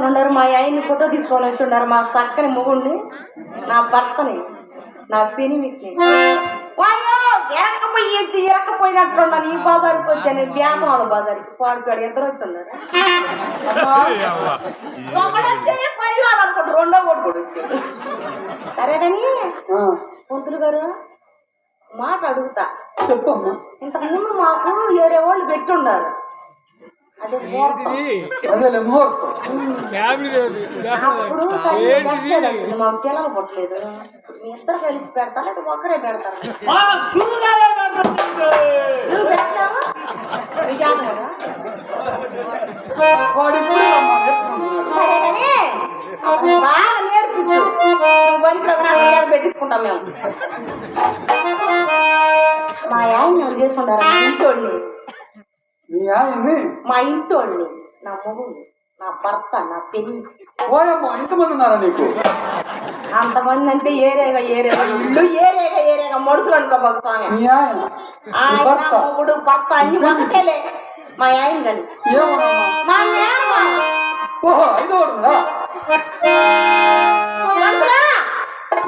ఉండరు మా ఆయన్ని ఫోటో తీసుకొని వచ్చుండారు మా చక్కని మొగుడిని నా భర్తని నా పెనిమిటిని ఎరకపోయినట్టున్నాను ఈ బజార్కి వచ్చాను వ్యాపారాల బజార్కి పాడుకాడు ఇద్దరు వచ్చున్నారు అనుకుంటు రెండో కొడుకుడు సరే కానీ పంతులు గారు మాట అడుగుతా చెప్పమ్మా. ఇంతకుముందు మాకు వేరే వాళ్ళు పెట్టున్నారు అదే మాకు పిల్లలు పుట్టలేదు మీ ఇద్దరు కలిసి పెడతా లేదా ఒక్కరే పెడతారు బాగా నేర్పించు వరి ప్రకారం పెట్టించుకుంటాం మేము మా ఆయన చేసుకుంటారు ఇంటోళ్ళని మా ఇంటోళ్ళని నా మొగుడు నా భర్త నా పెళ్లి ఎంతమంది ఉన్నారా నీకు? అంతమంది అంటే ఏరేగా ఇల్లు ఏరేగా మనుషులు అనుకో స్వామి మొగుడు భర్త అన్ని ఒకటేలే మా ఆయన కానీ మా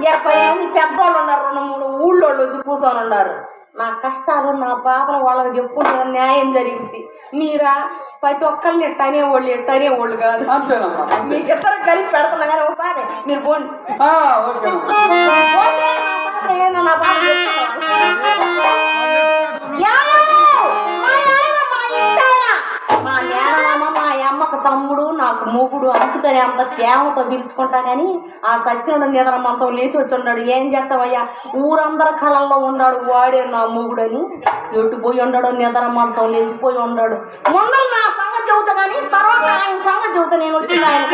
ఇరవై మంది పెద్దవాళ్ళు ఉన్నారు 2-3 ఊళ్ళోళ్ళు వచ్చి కూర్చొని ఉన్నారు నా కష్టాలు నా బాధలు వాళ్ళకి చెప్పుకుంటే న్యాయం జరిగింది మీరా ప్రతి ఒక్కరిని ఎట్టనేవాళ్ళు కాదు మీకు ఇద్దరు కలిపి పెడతాను కానీ ఒకసారి మీరు పోండి నా బాధ మా నేనమ్మ మా అమ్మకు తమ్ముడు నాకు మొగుడు అందుకని అంత ప్రేమతో పిలుచుకుంటా కానీ ఆ సచ్చినుడు నిద్రమంతం లేచి వచ్చి ఉన్నాడు ఏం చేస్తామయ్యా ఊరందరి కళల్లో ఉన్నాడు వాడే నా మొగుడు అని ఎటు పోయి ఉన్నాడు నిద్రమంతం లేచిపోయి ఉన్నాడు ముందు నా సంగతి చెబుతా కానీ తర్వాత ఆయన సంగతి చెబుతా నేను వచ్చింది ఆయన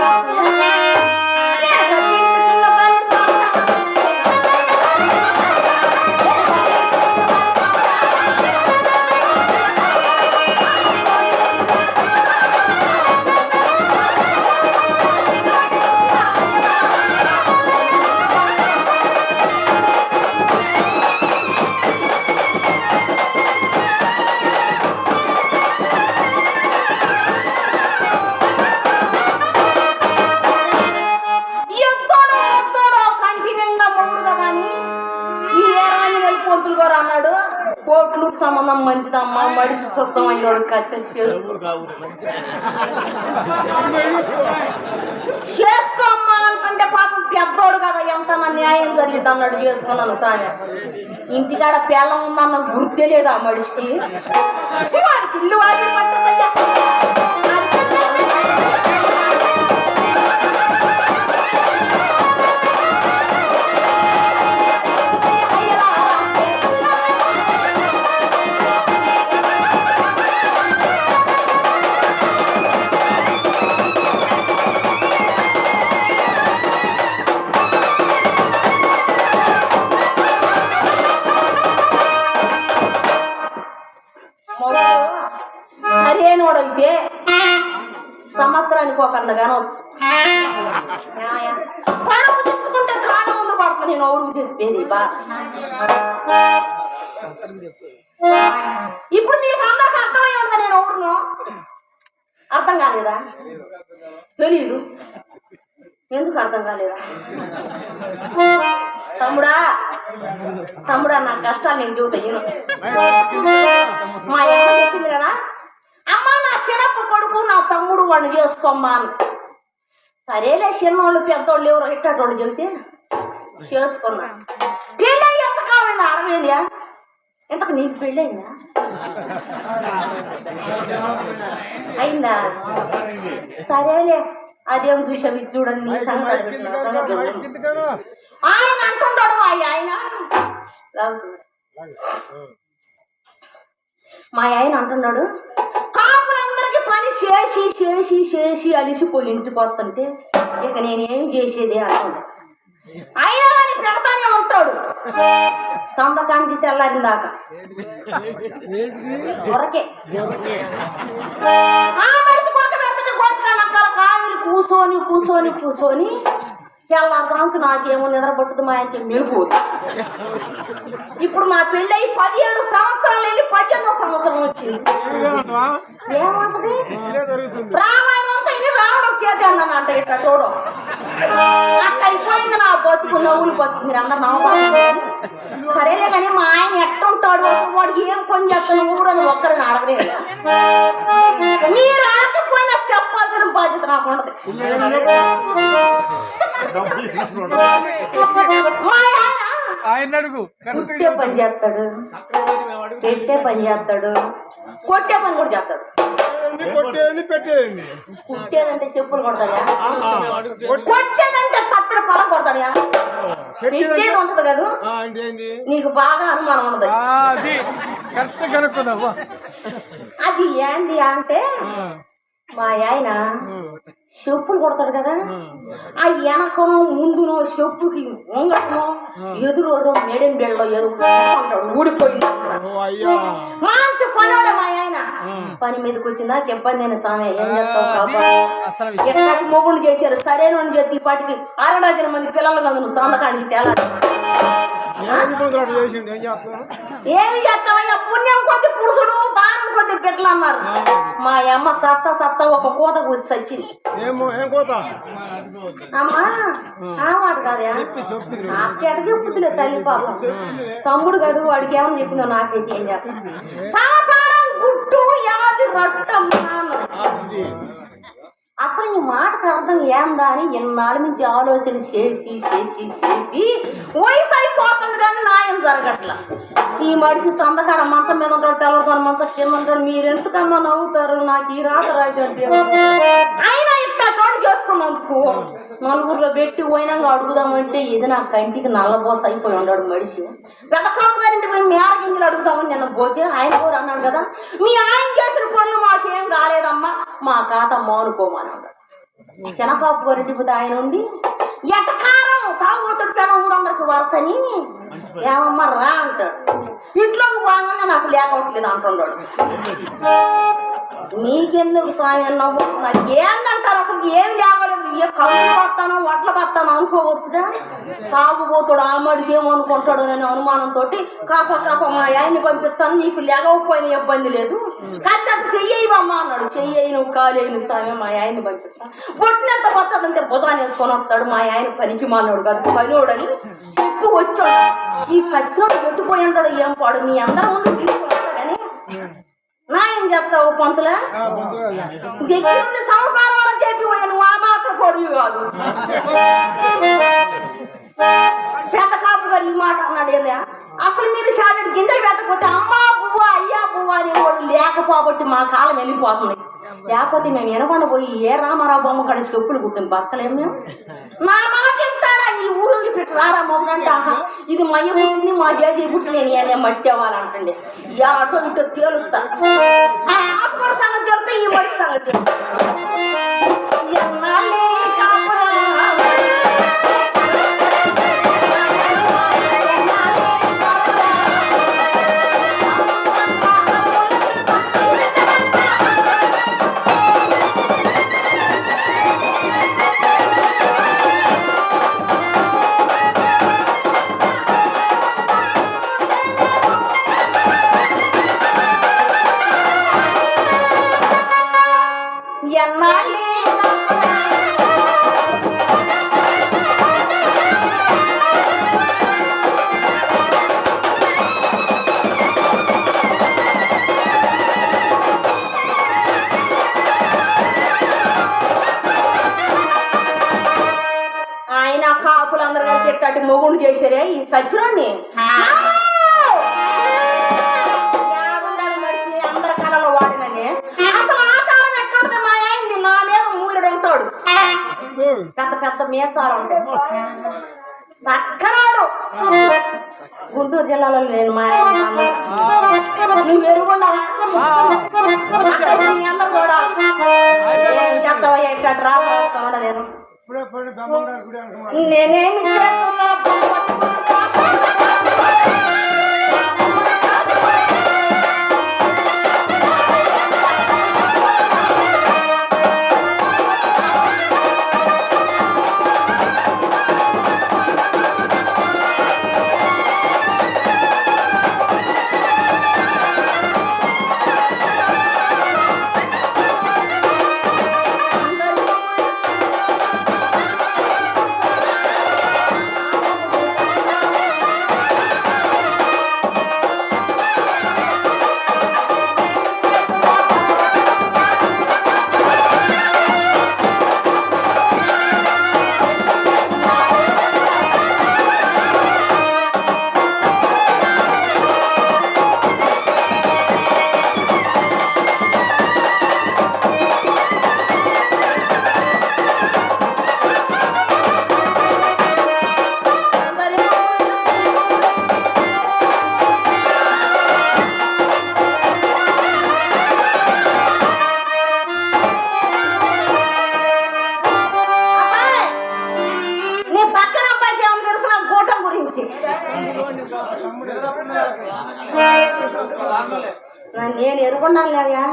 అన్నాడు కోట్లు సంబంధం మంచిదమ్మా మడిసి స్వస్థమైన వాడు చేసుకోమ్మా అనుకుంటే పాపం పెద్దోడు కదా ఎంత న్యాయం జరిగింది అన్నాడు చేసుకున్నాను సార్ ఇంటికాడ పేలం ఉందన్న గుర్తే లేదు ఆ మడిసికి వాడికి ఇల్లు వాడి పట్టదయ్యా సరేనోడైతే సంవత్సరానికి ఒకళ్ళు కానవచ్చు కడుపు తెచ్చుకుంటే కాలం ముందు పడుతుంది నేను ఎవరికి చెప్పేది ఇప్పుడు మీకు అందరికి అర్థమై ఉందా నేను ఎవరును అర్థం కాలేదా తెలీదు ఎందుకు అర్థం కాలేదా తమ్ముడా నా కష్టాలు నేను చూస్తాను మా అమ్మ చెప్పింది కదా అమ్మ నా చిన్నప్ప కొడుకు నా తమ్ముడు వాడిని చేసుకోమ్మా అని సరేలే చిన్నోళ్ళు పెద్దోళ్ళు ఎవరు ఎట్టోళ్ళు చెబితే చేసుకున్నా పెళ్ళి ఎంత కావాలండి 60,000 ఎంతకు నీకు పెళ్ళయిందా అయిందా సరేలే అదేం చూసాం ఇది చూడండి నీ సంగతి ఆయన అంటుంటాడు మా ఆయన అంటున్నాడు కాపులందరికీ పని చేసి చేసి చేసి అలిసిపోయి ఇంటికి వస్తుంటే ఇక నేనేం చేసేది అంటున్నాడు అయినా కానీ పెడతానే ఉంటాడు సంతకానికి తెల్లారిన దాకా కొరకే కావిలి కూర్చొని కూర్చొని కూర్చొని తెల్లారిదానికి నాకేమో నిద్ర పట్టుదు మా ఆయనకి మెలుగుపోదు ఇప్పుడు మా పెళ్ళి 17 సంవత్సరాలు వెళ్ళి 18వ సంవత్సరం వచ్చింది ఏమంటది ప్రాణాయమంతా రావడం చేద్దాం అంట ఇట్లా చూడు అట్లా అయిపోయింది నా బతుకు నవ్వులు బతుకు మీరు అందరు నవ్వు సరేలే కానీ మా ఆయన ఎట్టుంటాడు వాడికి ఏం పని చేస్తాను ఊరని ఒక్కరిని అడగలేదు మీరు అడగకపోయినా చెప్పాల్సిన బాధ్యత నాకు ఉండదు మా ఆయన అడుగు కుట్టే పని చేస్తాడు పెట్టే పని చేస్తాడు కొట్టే పని కూడా చేస్తాడు కొట్టేది పెట్టేది కుట్టేదంటే చెప్పులు కొడతాడా కొట్టేదంటే తప్పుడు పొలం కొడతాడా పెట్టేది ఉంటది కదా నీకు బాగా అనుమానం ఉండదు అది కరెక్ట్ కనుక్కున్నావా అది ఏంది అంటే మా ఆయన చెప్పులు కొడతాడు కదా ఆ వెనకనో ముందునో చెప్పుకి వంగటనో ఎదురు మేడం బెళ్ళలో ఎదుగుతాడు ఊడిపోయింది మంచి పనివాడే మా ఆయన పని మీదకి వచ్చిందా చెప్పండి నేను స్వామి ఏం చెప్తావు ఎట్లాంటి మొగుళ్ళు చేశారు సరైన చెప్పి ఇప్పటికి 60 మంది పిల్లలు కదా నువ్వు సొంతకాడికి తేలాలి ఏమి చేస్తావయ్యా పుణ్యం కొద్ది పురుషుడు దానం కొద్ది బిడ్డలు అన్నారు మా అమ్మ సత్త ఒక కోత కూర్చి చచ్చింది అమ్మా ఆ మాట కాదా నాకెట చెప్పుతులే తల్లి పాపం తమ్ముడు కాదు వాడికి ఏమని చెప్పిందో నాకైతే ఏం చేస్తా సంసారం గుట్టు యాది రట్టమ్మా అన్నది అసలు ఈ మాటకు అర్థం ఏందా అని ఎన్నాళ్ళ నుంచి ఆలోచన చేసి వయసు అయిపోతుంది కానీ న్యాయం జరగట్ల ఈ మడిచి సందకాడ మంచం మీద ఉంటాడు తెల్లవారు మంచం కింద ఉంటాడు మీరెందుకమ్మా నవ్వుతారు నాకు ఈ రాజు అంటే అయినా ఇట్లా చోటు చేసుకున్నందుకు నలుగురిలో పెట్టి పోయినాక అడుగుదామంటే ఇది నా కంటికి నల్లబోస అయిపోయి ఉన్నాడు మడిచి పెద్ద కాపు గారింటి పోయి మేరగింజలు అడుగుదామని నిన్న పోతే ఆయన కూడా అన్నాడు కదా మీ ఆయన చేసిన పనులు మాకేం కాలేదమ్మా మా ఖాతా మానుకోమని అన్నాడు చిన్నపాపు గారింటి పోతే ఆయన ఉండి ఎటకారం తాగుతాడు పెన ఊరందరికి వరుసని ఏమమ్మా రా అంటాడు ఇంట్లోకి బాగానే నాకు లేకపోవట్లేదు అంటున్నాడు నీకెందుకు స్వామి నవ్వు నాకు ఏందంటారు అసలు ఏం లేవలేదు ఏ కళ్ళు పత్తానో వడ్ల పత్తానో అనుకోవచ్చుగా తాగుపోతాడు ఆ మనిషి ఏమనుకుంటాడు అనే అనుమానంతో కాప మా ఆయన్ని పంపిస్తాను నీకు లేకపోయిన ఇబ్బంది లేదు కానీ నాకు చెయ్యవమ్మా అన్నాడు చెయ్యి నువ్వు కాలేను స్వామి మా ఆయన్ని పంపిస్తాను పొట్టినంత పత్తదంటే భుజాన్ని వేసుకొని వస్తాడు మా ఆయన పనికి మానోడు కాదు పనివాడని చెప్పు వచ్చాడు ఈ సచ్చినోడు పెట్టుపోయి ఉంటాడు ఏం పాడు మీ అందరి ముందు తీసుకుని వస్తాడని నా ఏం చెప్తావు పంతులా దగ్గరుండి సంసారం వల్ల చెప్పిపోయాను ఆ మాత్రం పొడివి కాదు పెద్ద కాపు గారు ఈ మాట అన్నాడు ఏందా అసలు మీరు చాటి గింజలు పెట్టకపోతే అమ్మా పువ్వు అయ్యా పువ్వు అనే వాళ్ళు లేకపోబట్టి మా కాలం వెళ్ళిపోతుంది లేకపోతే మేము ఎనకొండ పోయి ఏ రామారావు బొమ్మ కాడ చెప్పులు కుట్టిన బతకలేము మేము నా మాట ఇంటాడా ఈ ఊరు పెట్టి రారా మొగ్గుంటా ఇది మయ్య పుట్టింది మా చేతి పుట్టి నేను మట్టి అవ్వాలంటండి ఈ అటో ఇటో తేలుస్తా ఆకుమడి సంగతి చెప్తే ఈ మడి సంగతి మొగుడు చేశారే ఈ సచ్చిరాన్ని అందరి కళలో వాడినని అసలు ఆచారం ఎక్కడ మా అయింది నా మీద మూలుడు ఉంటాడు పెద్ద పెద్ద మీసాలు ఉంటాయి చక్కరాడు గుంటూరు జిల్లాలో నేను మా ఆయన నువ్వు ఎరుగుండవా అందరు కూడా చెప్తావయ్యా ఇక్కడ రాకుండా నేను నేనేమి చేస్తున్నా అందరూ నేను ఎరుగున్నాను లేదా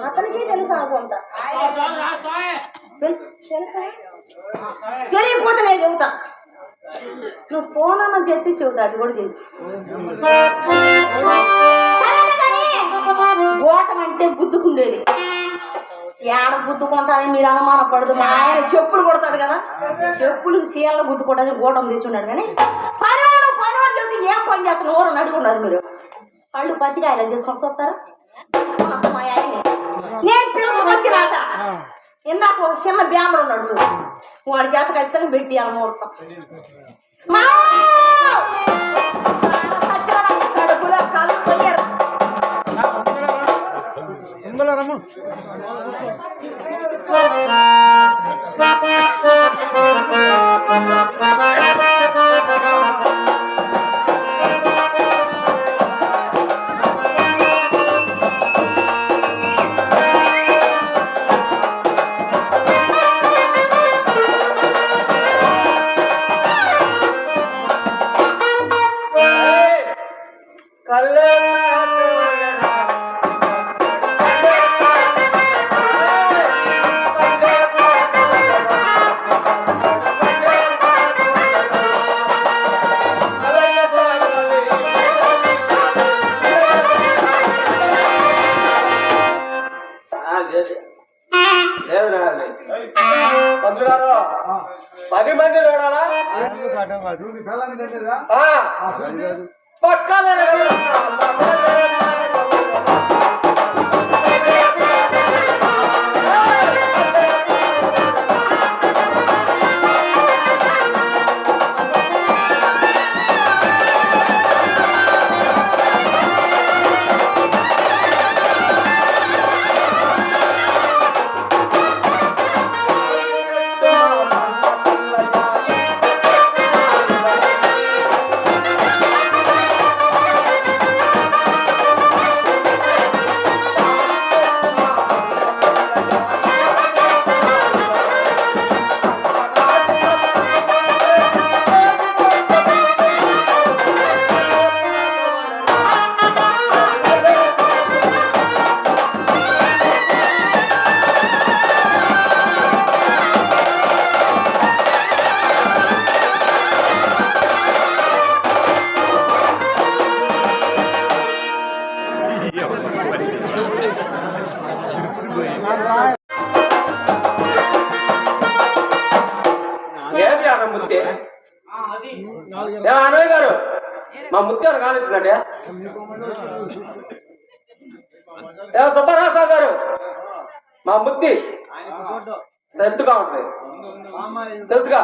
అతనికి తెలుసు అనుకుంటా తెలుసా తెలియకపోతే నేను చెబుతా నువ్వు ఫోన్ అన్న చెప్పి చెబుతా అది కూడా చెప్పి ఓటం అంటే గుద్దుకుండేది ఏడ గుద్దుకుంటారని మీరు అనుమానం పడదు మా ఆయన చెప్పులు కొడతాడు కదా చెప్పులు చీరలు గుద్దుకోవడానికి గోటం తెచ్చున్నాడు కానీ పనివాడు చెబితే ఏం పని చేస్తాను ఊరని అడుగున్నారు మీరు కళ్ళు పత్తికాయలు తీసుకొని వస్తారా మా ఆయనే నేను పిలుచుకు వచ్చినాట ఇందాక ఒక చిన్న బ్యామర్ ఉన్నాడు చూడు వాడి చేత ఖచ్చితంగా పెట్టి ముహూర్తం కడుపులో కాలు పోయారు పది మంది చూడాలా పక్కనే అన్నయ్య గారు మా ముత్యాలు కాలేస్తున్నాడే సుబ్బరాజు గారు మా ముత్తి ఎత్తుగా ఉంటుంది తెలుసుగా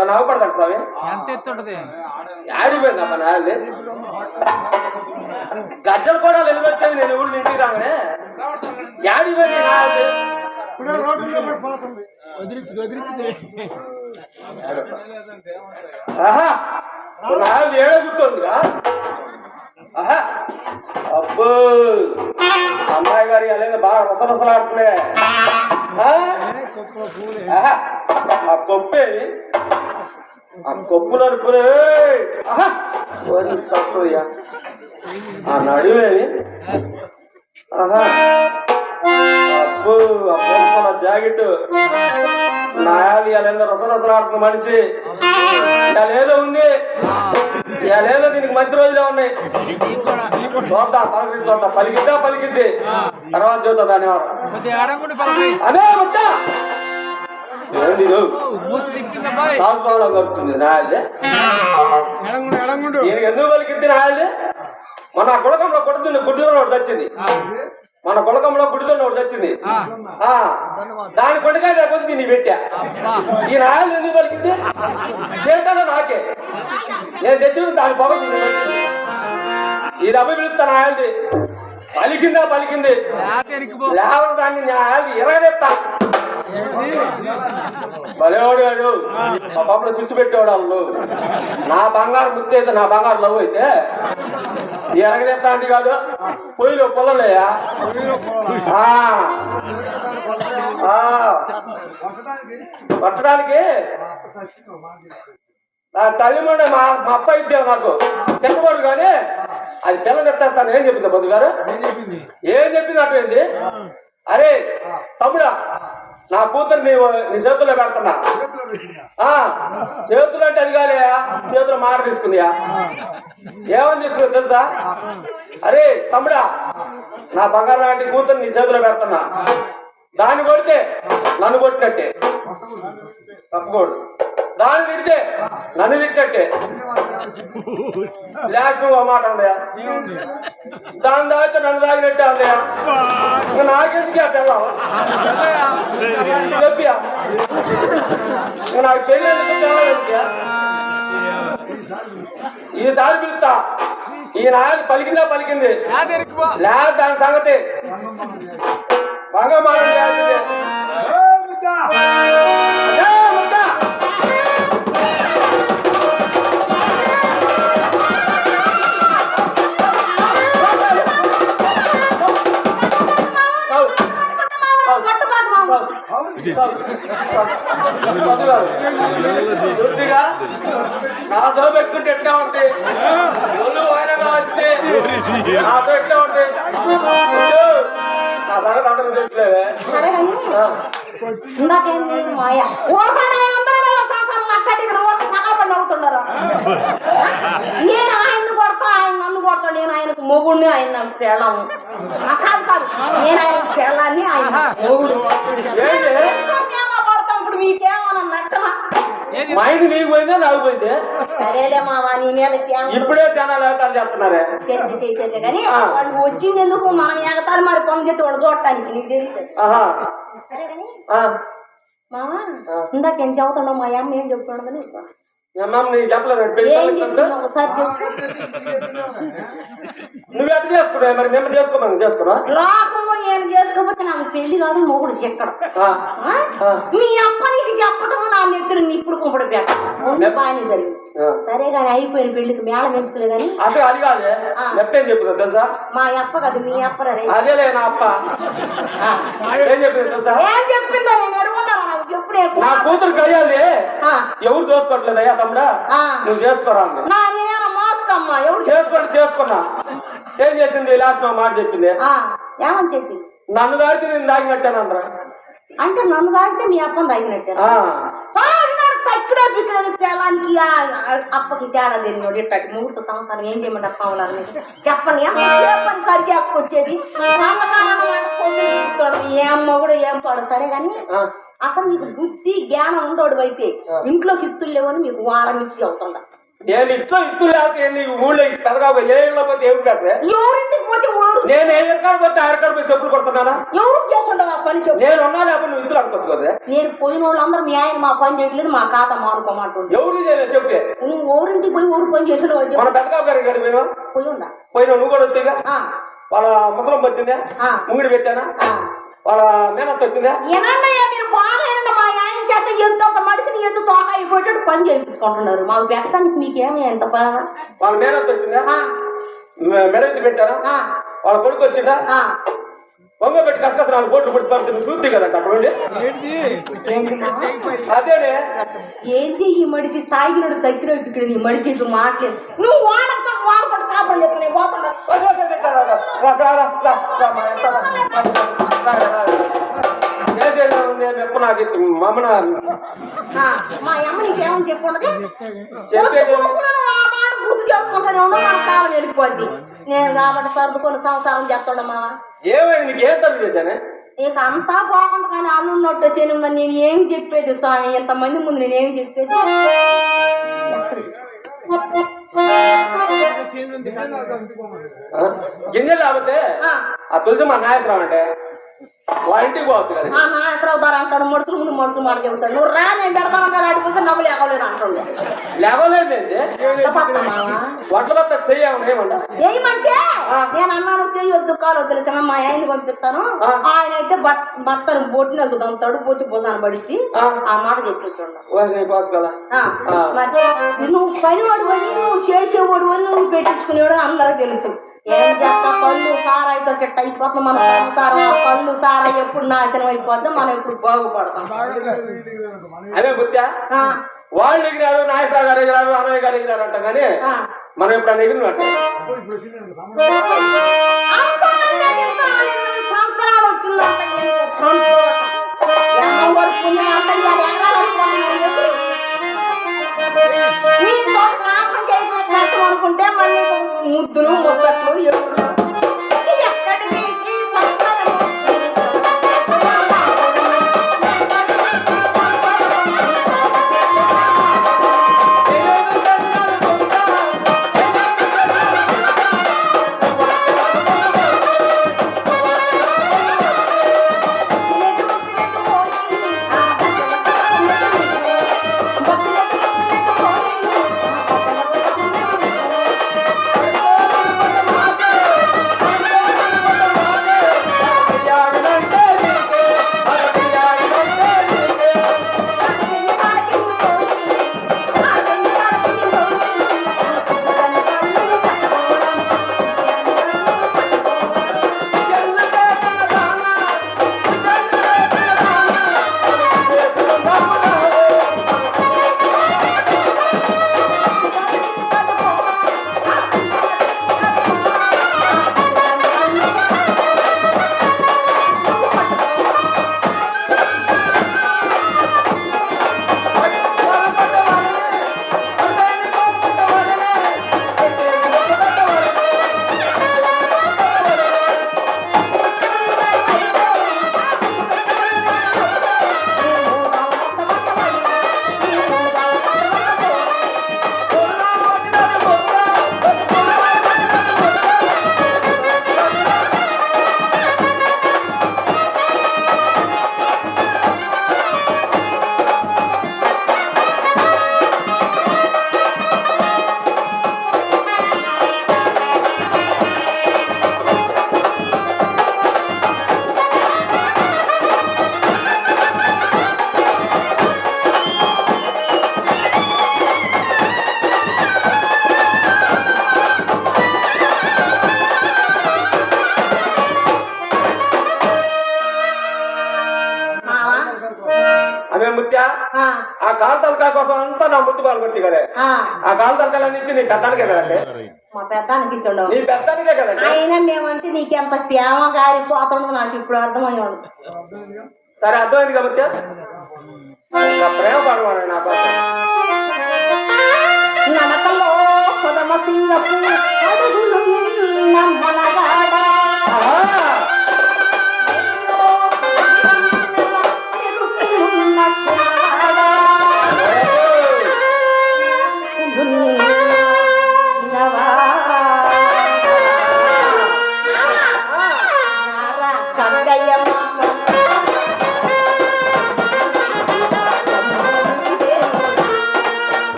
నవ్వపడతాడు స్వామి ఎంత ఎత్తుంటది ఆడిపోయింది అమ్మ నాయల్ని గజ్జలు కూడా నిలబెట్టేది నేను ఊళ్ళు ఇంటికి రాగానే ఆడిపోయింది నాయల్ని ఆహా నాయల్ని ఏడే కూర్చోండిగా ఆహా అబ్బో అమ్మాయి గారి అలాగే బాగా రసరసలాడుతున్నాయి ఆ కొప్పేది ఆ కొప్పులు అనుకునే తక్కువయ్యా ఆ నడువేది అబ్బో ఆ జాకెట్ నాయాలి అలా రసరసలాడుతున్న మనిషి ఇలాలేదో ఉంది ఇలాలేదో దీనికి మంచి రోజులే ఉన్నాయి చూద్దాం పలకరించి చూద్దాం పలికిద్దా పలికిద్ది తర్వాత చూద్దాం దాని అదే వద్దా ఏంది కలుపుతుంది నాయాలి దీనికి ఎందుకు పలికిద్ది నాయాలి మన గుడకంలో గుడ్డుతో ఒకటి వచ్చింది మన గులకంలో గుడితో ఒకటి వచ్చింది దాని కొడుకాయ లేకపోతే దీన్ని పెట్టా ఈ నాయలు ఎందుకు పలికింది చేతలో నాకే నేను తెచ్చి దాని పొగ ఈ దెబ్బ పిలుస్తా నాయలది పలికిందా పలికింది లేవని దాన్ని నాయలు ఇరగదెత్తా భలేవాడు వాడు మా పాపలో చుచ్చు పెట్టేవాడు వాళ్ళు నా బంగారు ముద్ద అయితే నా బంగారు లవ్ అయితే ఎరగదెత్తా అంటే కాదు పొయ్యిలో పొలలేయా పట్టడానికి నా తల్లి మా అప్ప ఇద్దే నాకు చెప్పబడు కానీ అది పిల్లలు ఎత్తాను ఏం చెప్పింది బొద్దు గారు ఏం చెప్పింది అటువంటి అరే తమ్ముడా నా కూతురు నీ చేతుల్లో పెడుతున్నా చేతులు అంటే అది కాలే చేతులు మాట తీసుకుందియా ఏమని తీసుకుంది తెలుసా అరే తమ్ముడా నా బంగారు లాంటి కూతురు నీ చేతిలో పెడుతున్నా దాన్ని కొడితే నన్ను కొట్టినట్టే తప్పకూడదు దాన్ని తిడితే నన్ను తిట్టినట్టే లేకపోతే మాట అందయా దాన్ని తాగితే నన్ను తాగినట్టే అందయా ఇంకా నాకెందుకు ఆ పిల్లం చెప్పియా ఇంకా నాకు తెలియదు పిల్లలెందుకు ఈసారి పిలుస్తా ఈ నాయకు పలికిందా పలికింది లేదు దాని సంగతి బాగా మాట చేయాల్సిందే నాతో పెట్టుకుంటే ఎట్లా ఉంటాయి ఒళ్ళు వాయినగా వస్తే నాతో ఎట్లా ఉంటాయి నా సంగతి అందరూ చెప్పలేదే నేను ఆయన్ని కొడతా ఆయన నన్ను కొడతా నేను ఆయనకు మొగుడిని ఆయన నాకు పెళ్ళాము కాదు కాదు నేను ఆయనకు పెళ్ళాన్ని ఆయన మొగుడు కొడతాం ఇప్పుడు మీకేమన్నా నష్టమా మైండ్ నీకు పోయిందా నాకు పోయిందే సరేలే మావా నీ మీద ఇప్పుడే జనాలు ఏతాలు చేస్తున్నారే చేసేదే కానీ వాళ్ళు వచ్చింది ఎందుకు మనం ఎగతాలు మరి పని చేసి వాడు చూడటానికి నీకు తెలియదు సరే కానీ మావా ఇందాక ఏం చదువుతున్నావు మా అమ్మ ఏం చెప్తున్నదని నీకు చెప్పలేదు ఏం చెప్తున్నావు ఒకసారి చెప్పు నువ్వు ఎట్లా చేసుకున్నావు మరి మేము చేసుకోమని చేసుకున్నా లోకంలో ఏం చేసుకోకపోతే నాకు పెళ్లి కాదు మొగుడు చెక్కడం మీ అప్ప నీకు చెప్పడం నా నెత్తురు ఇప్పుడు కుంపడి పెట్ట బాగానే జరిగింది సరే కానీ అయిపోయిన పెళ్లికి మేళం ఎందుకులే కానీ అదే అది కాదే ఎప్పేం చెప్తున్నా తెలుసా మా అప్ప కాదు మీ అప్ప అదేలే నా అప్ప ఏం చెప్పింది తెలుసా ఏం చెప్పిందో నేను ఎరుగుంటాను నాకు ఎప్పుడే నా కూతురు కయ్యాలి ఎవరు చూసుకోవట్లేదయ్యా తమ్ముడా నువ్వు చేసుకోరా నా నేను మోసుకమ్మా ఎవరు చేసుకున్నా ఏం చేసింది లాస్ట్ మాట చెప్పింది ఏమని చెప్పింది నన్ను దాటి నేను దాగినట్టానందరా అంటే నన్ను దాటితే మీ అప్పని దాగినట్టు తక్కువ బిక్కడని పిల్లలకి అప్పకి తేడా తెలియదు ఇప్పటి ముహూర్త సంవత్సరం ఏం చేయమంటే అప్పవాలని చెప్పండి పని సరిగ్గా వచ్చేది ఏం మొగుడు ఏం పడు సరే కానీ అసలు మీకు బుద్ధి జ్ఞానం ఉండోడు అయితే ఇంట్లోకి ఇత్తులు లేవని మీకు వారం ఇచ్చి అవుతుందా నేను ఇస్తూ లేకపోతే నీకు ఊళ్ళో పెద్దగా ఏ ఇళ్ళలో పోతే ఏమి పెట్టరే ఎవరింటికి పోతే నేను ఏ ఎక్కడ పోతే ఆడకాడ పోయి చెప్పులు కొడుతున్నానా ఎవరు చేస్తుండవు ఆ పని చెప్పు నేను ఉన్నా లేకపోతే నువ్వు ఇద్దరు అనుకోవచ్చు కదా నేను పోయిన వాళ్ళందరూ మీ ఆయన మా పని చేయట్లేదు మా ఖాతా మానుకోమంటుంది ఎవరు చేయలేదు చెప్పే నువ్వు ఊరింటికి పోయి ఊరు పని చేసిన మన పెద్దగా గారి గడి పోయి ఉందా పోయినా నువ్వు కూడా వచ్చేగా వాళ్ళ ముసలం వచ్చిందా ముంగిడి పెట్టానా వాళ్ళ మేనత్త వచ్చిందా ఏనన్నయ్యా మీరు బాగా మా ఆయన చేత ఎంత మనిషిని ఎంత తోక అయిపోయాడు పని చేయించుకుంటున్నారు మాకు పెట్టడానికి మీకేమీ ఎంత బాగా వాళ్ళ మేనత్త వచ్చిందా మెడలు పెట్టారా వాళ్ళ కొడుకు వచ్చిందా బొంగ పెట్టి కష్టం 4 కోట్లు పడుతుంది చూద్ది కదంట అటువంటి అదేనే ఏంటి ఈ మడిచి తాగినడు తగ్గిన ఇక్కడ ఈ మడిచి మాట్లేదు నువ్వు వాడతో వాళ్ళతో కాపాడు మా అమ్మ నీకేమని చెప్పుండదు గుర్తు చేసుకుంటానే ఉన్నా నాకు కావాలి వెళ్ళిపోద్ది నేను కాబట్టి సర్దుకొని సంసారం చేస్తాడు మామ ఏమైంది నీకు ఏం తప్పు చేశానే ఇక అంతా బాగుంది కానీ అల్లున్నట్టు వచ్చేది ఉందని నేను ఏమి చెప్పేది స్వామి ఎంతమంది ముందు నేను ఏమి చెప్పేది గింజలు లేకపోతే ఆ తులసి మా నాయకురావు అంటే వాళ్ళ ఇంటికి పోవచ్చు కదా నాయకురావు దారు అంటాడు మడుతులు ముందు మడుతులు మాట చెబుతాడు నువ్వు రా నేను పెడతాను అడిగితే నవ్వు లేకలేదు అంటాడు లేవలేదండి వడ్ల బత్త చెయ్యమంట ఏమంటే నేను అన్నాను చెయ్యొద్దు కాలో తెలిసిన మా ఆయన్ని పంపిస్తాను ఆయన అయితే భర్తను బొట్టిన దంతాడు బొట్టి బోదాన్ని పడిచి ఆ మాట చెప్పేస్తాడు కదా నువ్వు పనివాడు అని నువ్వు చేసేవాడు అని నువ్వు పెట్టించుకునేవాడు అందరూ తెలుసు ఏం చేస్తా కళ్ళు సారాయితో గిట్ట అయిపోతుంది మన కళ్ళు సారా ఎప్పుడు నాశనం అయిపోద్ది మనం ఎప్పుడు బాగుపడతాం. అదే బుత్యా వాళ్ళు ఎగిరారు, నాగేశ్వరరావు గారు ఎగిరారు, అన్నయ్య గారు ఎగిరారు అంట కానీ మనం ఇప్పుడు ఎగిరినట్టు సంవత్సరాలు వచ్చిందంట అనుకుంటే మళ్ళీ ముద్దులు ముచ్చట్లు ఎప్పుడు ఆ కాలు తలకాయ కోసం అంతా నా ముద్దు పాలు కొట్టి కదా ఆ కాలు తలకాయలు ఇచ్చి నీ పెద్దానికే కదండి. మా పెద్దానికి ఇచ్చాడు నీ పెద్దానికే కదండి. అయినా మేమంటే నీకెంత ప్రేమ గారిపోతుండదు నాకు ఇప్పుడు అర్థమయ్యాడు. సరే అర్థమైంది కాబట్టి ప్రేమ పడవాడు నా కోసం నడకలో కొదమ సింగపు నమ్మనగాడా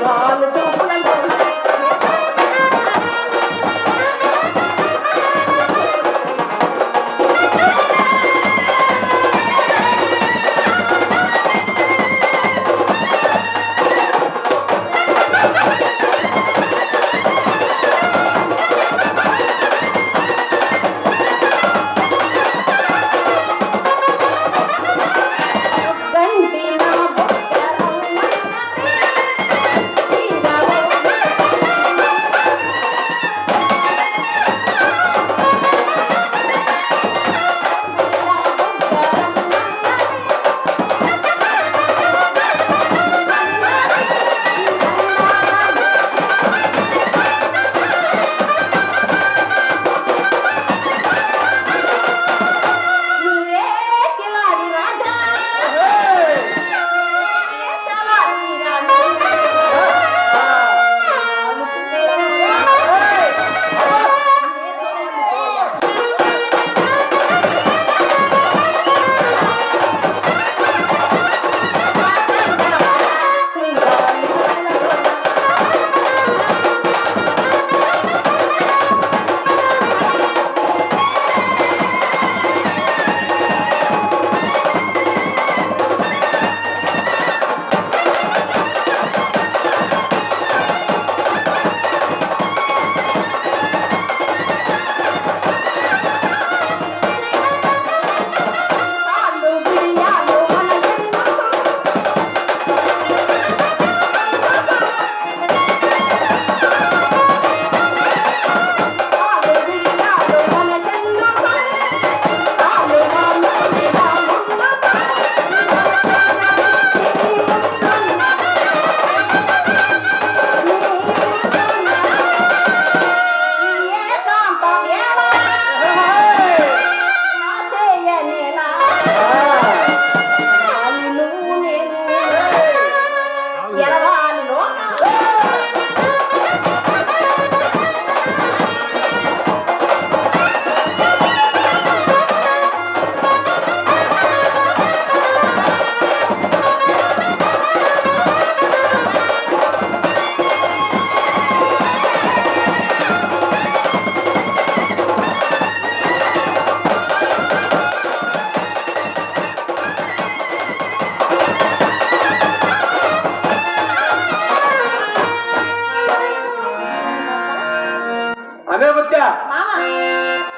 నాలుగు చూపులంటే అదే బుచ్చా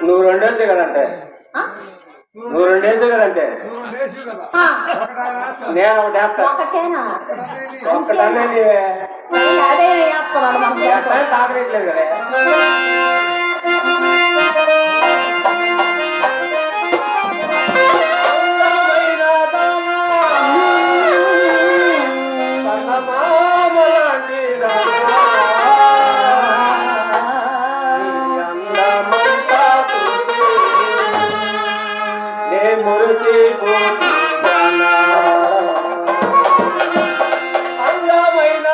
నువ్వు రెండేసే కదంటే నువ్వు రెండేసే కదంటే నేను ఒకటి వేస్తా ఒకటేనా ఒక్కటనే నీవే అదే వేస్తున్నాడు మనకు తాగట్లేదు కదా అందమైన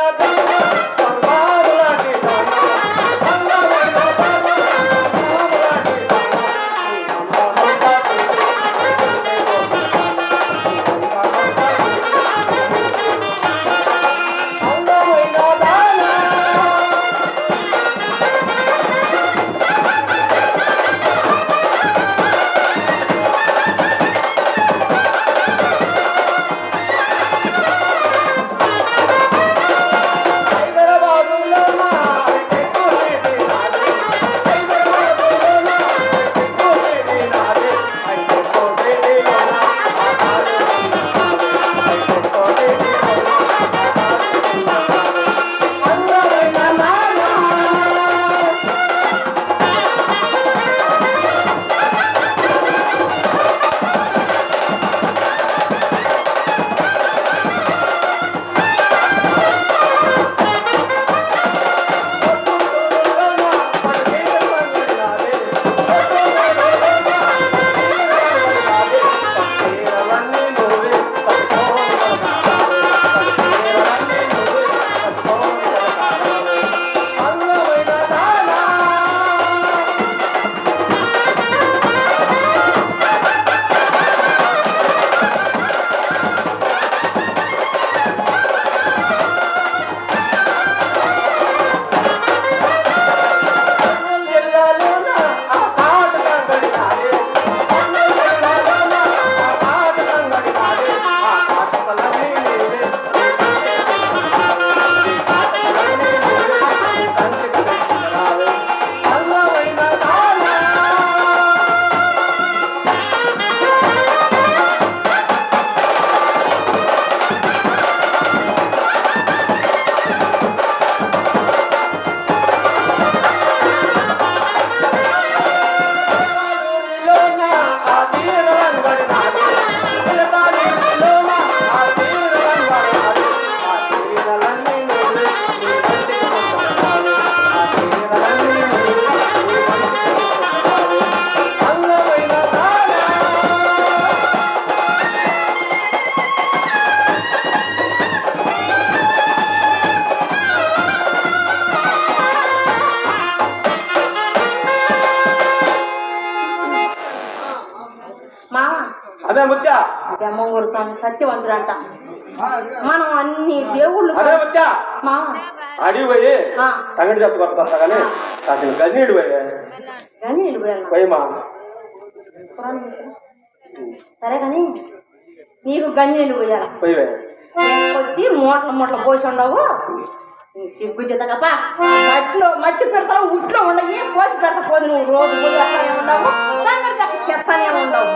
అదే ముత్యా జమ్మంగూరు స్వామి సత్యవంతుడంట. మనం అన్ని దేవుళ్ళు అదే ముత్యా మా అడిగి పోయి ఆ. సంగటి చెప్పుకొస్తా కానీ అసలు గన్నీడు పోయి కానీ వెళ్ళిపోయాను. పోయమా సరే కానీ నీకు గంజీలు పోయాలి పోయి వచ్చి మూటలు పోసి ఉండవు. నీ సిగ్గు చేతకప్ప మట్టి పెడతావు ఉట్లో ఉండయి పోసి పెడతా పోదు. నువ్వు రోజు పోయి వస్తానే ఉండవు చెప్తానే ఉండవు.